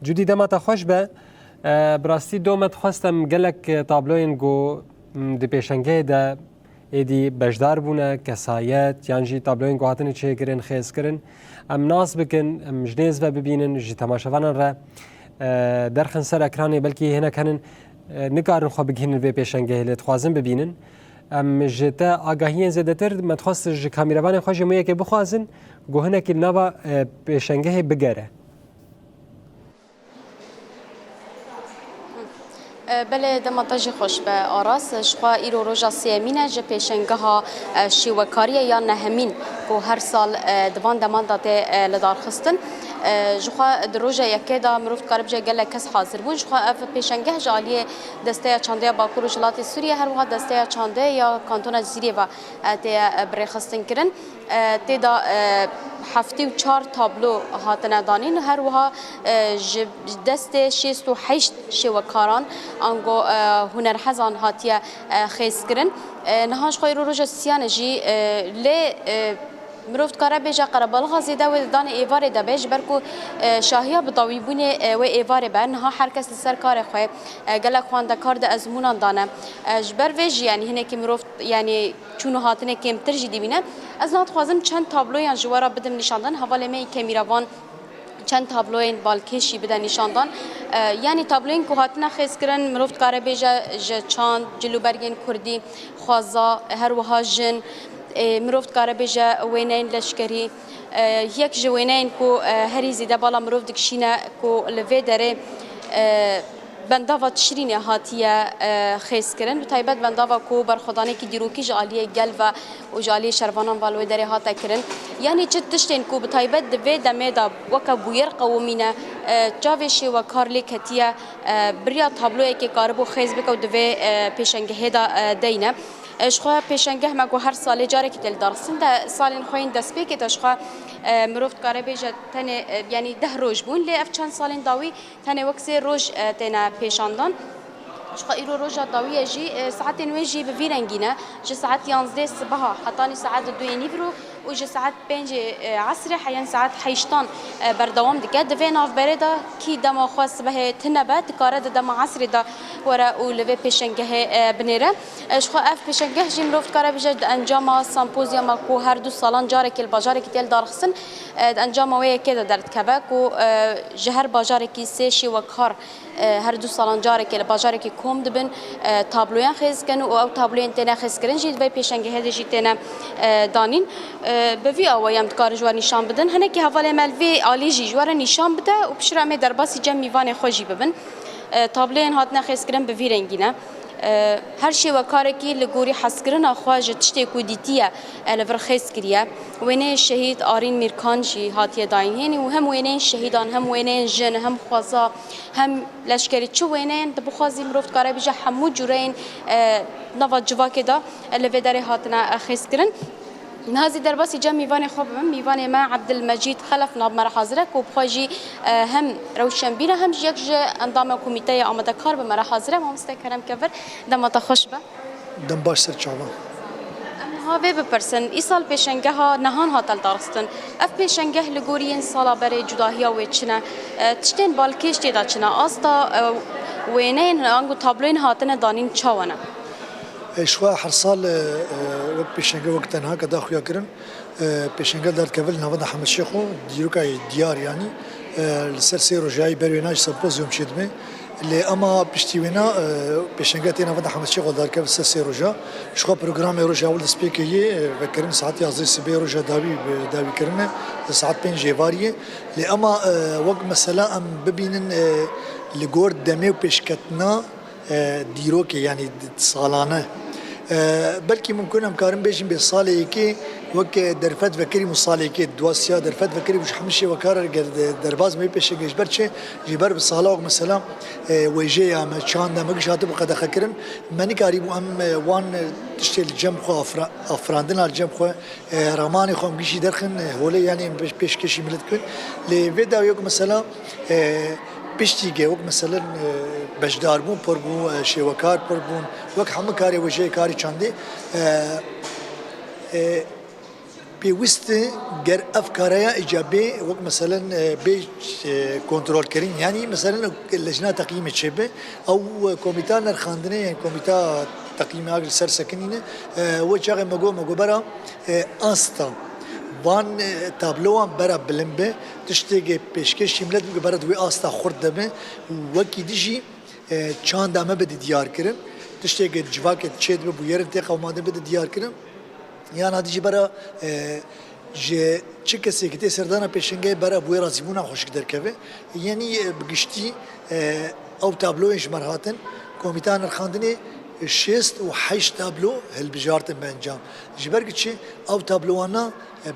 جودی دما تا خوش به براستی دومت خواستم گلک تابلوین گو دی پیشنگه ده ایدی بجدار بونه کسایت یعنی جی تابلوین گو هاتنی چه کرن خیز کرن ام ناس بکن ام جنیز و ببینن جی تماشاوانان را درخن سر اکرانی بلکی هنه کنن نکارن خواه بگهنن به پیشنگه لیت خوازن ببینن ام جتا آگاهیان زیاده تر متخواست جی کامیروان خواه جمعیه که بخوازن گو هنه که نوا پیشنگه بگره بله دمانتاژی خوش به آراس شخوا ایرو روژا سیمینه جه پیشنگه ها شیوکاریه یا نهمین که هر سال دوان دمان داده لدار خستن جخوا دروژه یکی دا مروفت کار بجه گله کس حاضر بود جخوا اف پیشنگه جالیه دسته چانده باکور و جلات سوریه هر وقت دسته چانده یا کانتون زیری و تی برخستن کرن تی دا هفته و 4 تابلو هاتنه دانین هر وها دسته 68 شیوکاران انگو هنرحزان هاتیه خیز کرن نهاش خوی رو روژه سیانه جی لی مروفت کاره بیجا قربال غازی ده و دان ایواره ده بیج برکو شاهیا بداوی بونه و ایواره بر نها هر کس سر کار خواه گله خوانده کار ده ازمونان دانه جبر ویج یعنی هنه که مروفت یعنی چونو هاتنه کم ترجی دی بینه از نهات خوازم چند تابلو یعنی جوارا بدم نشاندن حواله می کمیروان چند تابلوین بالکشی بده نشاندن یعنی تابلوین که هاتنه خیز کرن مروفت کاره بیجا چاند جلوبرگین کردی خوازا هر وها جن مروفت کاره بیجا وینین لشکری یک جوینین کو هری زیده بالا مروفت کشینه کو لوی داره بنداوا تشرین هاتیه خیز کرن بتایبت بنداوا کو برخدانه کی دیروکی جالیه گل و جالیه شروانان والوی داره هاتا کرن یعنی چه تشتین کو بتایبت دوی دمه دا وکا بویر قومینه جاوشی و کارلی کتیه بریا تابلوی که کاربو خیز بکو دوی پیشنگه دا دینه اشخوا پیشنگه مگو هر سال جاره که دل درسن ده سالین خوین دست بی که اشخوا مروفت کاره بیجه تنه یعنی 10 روز بون لی اف چند سالین داوی تنه وکسی روز تنه پیشاندان اشخوا ایرو روز داوی جی ساعت نوی جی بویرنگینه جی ساعت 11 صبح حتانی ساعت 2 نیفرو و جی ساعت 5 عصر حیان ساعت 8 بردوام دیگه دوی ناف برده کی دما خواست به تنبه کاره دما عصر دا ورا اولوی پیشنگه بنیره اشخوا اف پیشنگه جیم رفت کاره بجد انجام سمپوزیوم کو هر 2 سالان جاره کل بازار کی تل دارخسن انجام وی که درد کبه کو جهر بازار کی سه شی و کار هر 2 سالان جاره کل بازار کی کوم دبن تابلویان خیز کن او تابلوین تنه خیز کرن جید وی پیشنگه هدی جی تنه دانین به وی اویم کار جوار نشان بدن هنه کی حواله مل وی عالی جی جوار نشان بده و بشرا می در باسی جم میوان خوجی ببن تابلوین هات نخیز کرن به وی رنگینه هر شی و کاری که لگوری حس کردن خواهج تشتی کودیتیه لور خیز کریه وینه شهید آرین میرکانجی هاتیه داین هنی و هم وینه شهیدان هم وینه جن هم خوازا هم لشکری چو وینه دبخوازی مروفت کاری بیجا همو جورین نوا جواکه دا لور داره هاتنا خیز کردن نهازی در باسی جمع میوان خوب میوان ما عبدالمجید خلف ناب مرا حاضره کو بخواجی هم روشنبینه هم یک اندام کمیته آماده کار به مرا حاضره ما مستکرم کفر دم تا خوش به دم باش سر چاوا ها به بپرسن ای سال پیشنگه ها نهان هاتل دارستن اف پیشنگه لگوری این سالا برای جداهی و چنه تشتین بالکش دیدا چنه آستا وینین انگو تابلوین هاتن دانین چاونه شوا هر سال وقت پیشنگه وقت تنها کدا خویا کرن پیشنگه در کول نواد حمد شیخو دیروکای دیار یعنی لسر سی روزایی برویناج سمپوزیوم شدمه لی اما پشتیوینا پیشنگه تی نواد حمد شیخو در کول سر سی روزا شوا پروگرام روزا ول سپیکیه و کرن ساعت 11 صبح روزا داوی کرنه ساعت 5 جواریه لی اما وقت مثلا ام ببینن لگور دمی و پیشکتنا دیروکی یعنی سالانه بلکه ممکن هم کارم بیشیم به سالی که وقت درفت وکری مصالی که دواسیا درفت وکری مش همشه وکار در باز می پیش گیش برچه جبر به سالا مثلا ویجه یا مچانده مگش هاتو بقدر خکرن منی کاری بو هم وان تشتیل جم خو افراندن الجم خو رمانی خو مگشی درخن هوله یعنی پیش کشی ملت کن لی ویدا یک مثلا پشتیگه وقت مثلا بجدار بون پر بون شیوکار پر بون وقت همه کاری وجه کاری چنده پێویستە گەر ئەف کارەیە ئیجابێ وەک مەسەلەن بێ کۆنتترۆلکردین ینی مەسەلەن لەژنا تەقیمە چێ بێ ئەو کۆمیتا نرخاندنێ یان کۆمیتا تەقیمی ئاگر سەر سەکنینە وە چاغی مەگۆبەرە ئاستا وان تابلوان برا بلند به تشتێک پێشکەشی ملت بگە بەرە دوێ ئاستا خورد دەبێ وەکی دیژی چند ئەمە بدە دیارکردن تشتێک جواکێت چێت بە بویێرن تێ قەومادە بدە دیارکردن یان هادیجی بەرە چه کەسێکی تێ سەردانە پێشنگای بەرە بوێ ڕازیبوونا خۆشک دەرکەوێ یعنی بگشتی ئەو تابلۆی ژمەر هاتن کۆمیتا نرخاندنێ شست و حیش تابلو هەلبژارتن بە ئەنجام ji ber çi ew tablowana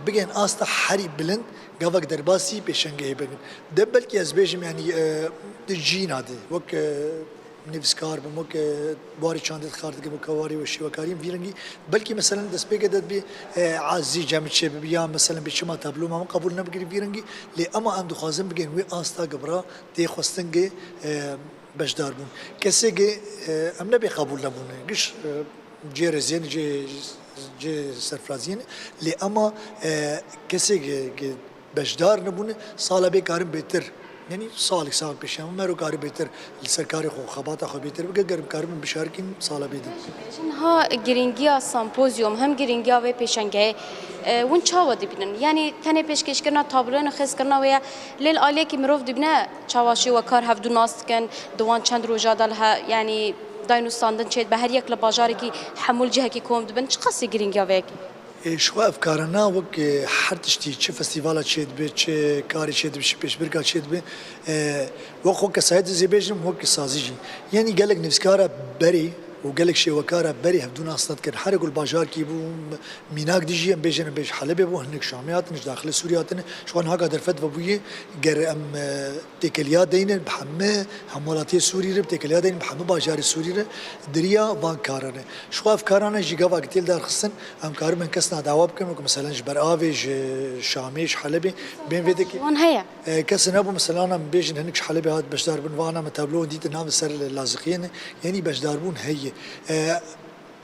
bigên asta herî bilind gavek derbasî pêşengehê bikin de belkî ez bêjim yanî di cîna de wek nivîskar bim wek barî çandê dixar dikim kewarî û şîvekariyên vî rengî belkî meselen destpêkê de bî azî cemî çê bibe ya meselen bê çima tablo me qebûl nebikirî vî rengî lê ema em dixwazin bigên wê asta gibra tê xwestingê beşdar bûn kesêkê em nebê qebûl nebûne giş cêrê zên cê serfiraziyên lê ema kesêkê beşdar nebûne sala bê karin bêtir yani salek sal pêşan mero karî bêtir li ser karê xwe xebata xwe bêtir bike gerim karibin bişarkîn sala bêdin ha giringiya sempozyum hem giringiya ve pêşengehê hûn çawa dibînin yanî tenê pêşkêşkirina tabloyên xêzkirina wê ye lêl aliyekî mirov dibîne çawa şîwekar hevdû nas dikin di wan çend roja de yanî daynustandan çêt be her yek li bajarekî hemûl cihekî kom dibin çi qasî giringiya vê yekê شو افكارنا وك هر تشتي چه فستیوالا چید به چه کاری چید به پیشبرگا چید به وخو کسایت زیبجم وک سازیجی یعنی گلک نفسکارا بری وقالك شي وكاره بري هبدون اصلا كان حرقوا الباجار كيبو ميناك ديجي ام بيجن بيج حلب بو هنك شاميات مش داخل سورياتنا شلون هكا درفت بويه قر ام تكليات دين بحمه حمولاتي سوري رب تكليات دين بحمه باجار سوري دريا بان كارانه شو افكارنا جيغا قتيل دار خصن ام كار من كسنا دعواب كم مثلا جبر افيج شاميش حلبي بين فيدك وين هي كسنا ابو مثلا انا بيجن هنك حلبي هاد باش دار بن وانا متابلو ديت نام سر لازقين يعني باش داربون هي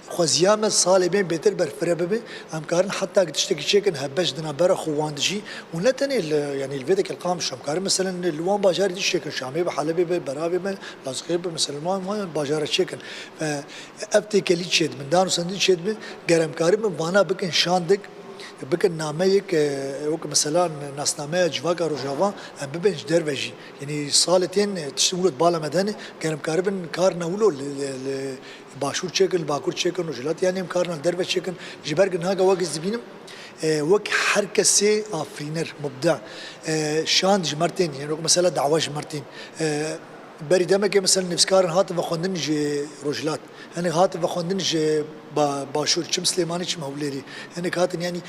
خوزيام الصالبين بيتر برفرة ببي هم كارن حتى تشتكي شيكن هبش دنا برا خواندجي ونتني يعني الفيديك القام شام كارن مثلا الوان باجار دي شيكن شامي بحلبي برابي لازقيب مثلا ما باجار شيكن فابتي كلي شد من دانو سندين شد قرم كارن وانا بكن شاندك بكن ناميك وك مثلا ناسنامه جواكا روجاوا ام ببنج دروجي يعني صالتين تشتغلوا بالا مدني كرم كاربن كار نولو باشور تشيكن باكور تشيكن وجلات يعني كارنا دروج تشيكن جبرجن هاغا واجز بينم وك حركسي افينر مبدع شاند مرتين يعني مثلا دعواج مرتين بري دمك مثلا نفسكارن هاتف وخوندن جي روجلات انا هاتف وخوندن جي باشور چم سليماني چم هوليري انا كاتن يعني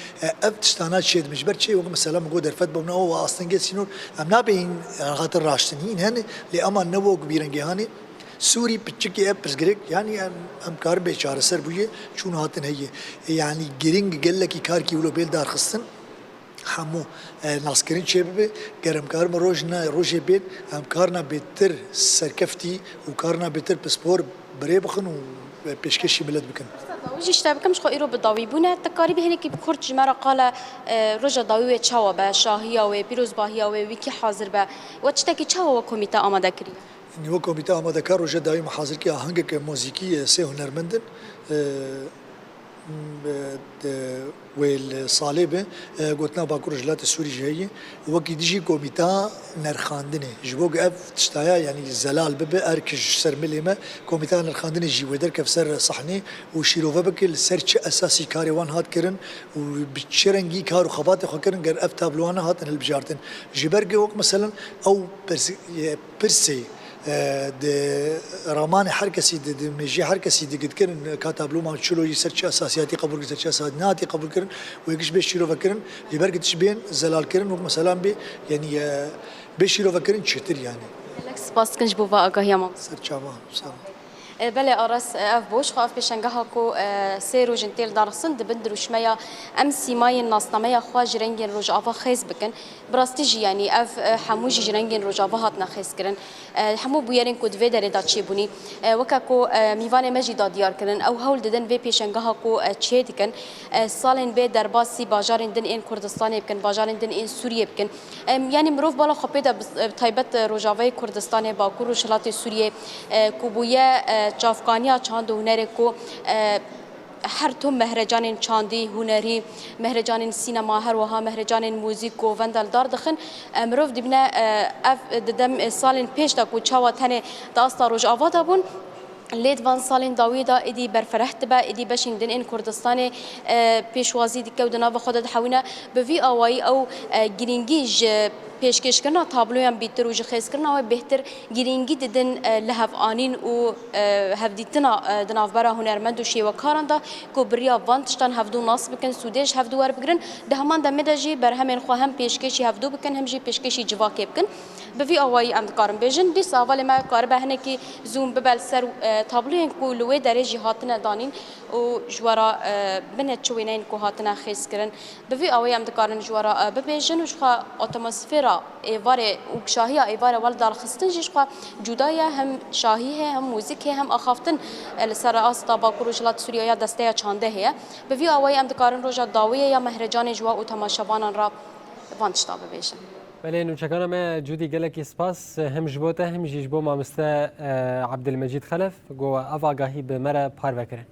افتشتانات شيد مجبر شيء وقت مثلا مقود درفت بمنا هو اصلا جيت سينور ام نابين خاطر راشتنين هن لأما نبو كبيرنجي هاني سوري بتشكي ابرز جريك يعني ام كار بيشار سر بويه شون هاتن هي يعني جرينج قال لك كار كي ولو بيل دار خصن همو ناسكرين شبابه گرم کارم روزی بید هم کارنا بهتر سرکفتی و کارنا بهتر پسپور برای بخن و پیشکشی بلد بکن. وجه اشتباكم شخو إيرو بالضوي بونا تقاريبي هناك بكرت جمرة قال رجع ضوي تشاوا با شاهية وبيروز باهية وويكي حاضر با وتشتكي تشاوا وكوميتا أمادا كري. إني وكوميتا أمادا كار رجع ضوي محاضر كي أهنجك موسيقي سه هنرمندن والصالبة قلتنا باكور جلات السوري جاي وقت يجي كوميتا نرخاندني جبوق اف تشتايا يعني زلال ببا اركج سر مليمه كوميتا نرخاندني جي ودر كف سر صحني وشيروفا بكل سرچ اساسي كاري وان هات كرن وبتشرنجي كارو خبات خو كرن غير اف تابلوانا هات البجارتن جبرجي وقت مثلا او برسي د رمان حركسي د مجي حركسي د قد كرن كاتبلو ما تشلو يسرچ اساسياتي قبول يسرچ اساسياتي قبول كرن ويكش بشيرو فكرن يبرق تشبين زلال كرن مثلا بي يعني بشيرو فكرن تشتر يعني لكس باس كنج بوفا اغا ياما سرچاوا بله آراس اف بوش خواف پیشنگاه کو سه روز انتیل دارخصن دبند روشمیا ام سیمای ناسنامه خوا جرنگین روجاوا خیز بکن براستی جی یعنی اف حموج جرنگین روجاوا هات نخیز کرن حمو بویرین کو دوی دره دا چی بونی وکا کو میوان مجی دا دیار کرن او هول ددن به پیشنگاه کو چه دکن سالن به درباسی باجارین دن این کردستان بکن باجارین دن این سوریه بکن یعنی مروف بالا خپه دا تایبت روجاوای کردستان باکور و شلات سوریه کوبویه چافکانیا چاند و هنر کو هر تو مهرجان چاندی هنری مهرجان سینما هر وها مهرجان موزیک و وندل دار دخن مروف دبنا اف ددم سالن پیش دا کو چاوا تنه داستا روج آوادا بون لید وان سالین داویدا ادی برفرهت با ادی بشین دن این کردستان پیشوازی دیگه و دناو خود حوینا به وی آوایی او گرینگیج پیشکش کردن تابلویان بیتر و جخیز کردن و بهتر گرینگی ددن لحف آنین و هفدیتنا دناو برا هنرمند و شیوه کاران دا کو بریا وانتشتان هفدو ناس بکن سودش هفدو ور بگرن ده همان دمه دا جی بر همین خو هم پیشکشی هفدو بکن هم جی پیشکشی جواکی بکن به وی آوایی ام کارم بیجن دیس اول ما کار به هنه کی زوم ببل سر تابلوین کو لوی درجه هاتنه دانین و جوارا بنت چوینین کو هاتنه خیز کردن به وی آوایی ام کارن جوارا ببیجن و شخا اتمسفر ایواره و شاهی ایواره ول دار خستن جیش خوا جدای هم شاهی هم موزیک هم اخافتن لسر آستا باکور جلات سوریه دسته چانده هه به وی آوای ام دکارن روزا داویه یا مهرجان جوا و تماشاوانان را وانشتا ببیشن بله نوچکان ما جودی گلکی سپاس هم جبوته هم جیجبو مامسته عبدالمجید خلف گو افاگاهی به مره پار وکره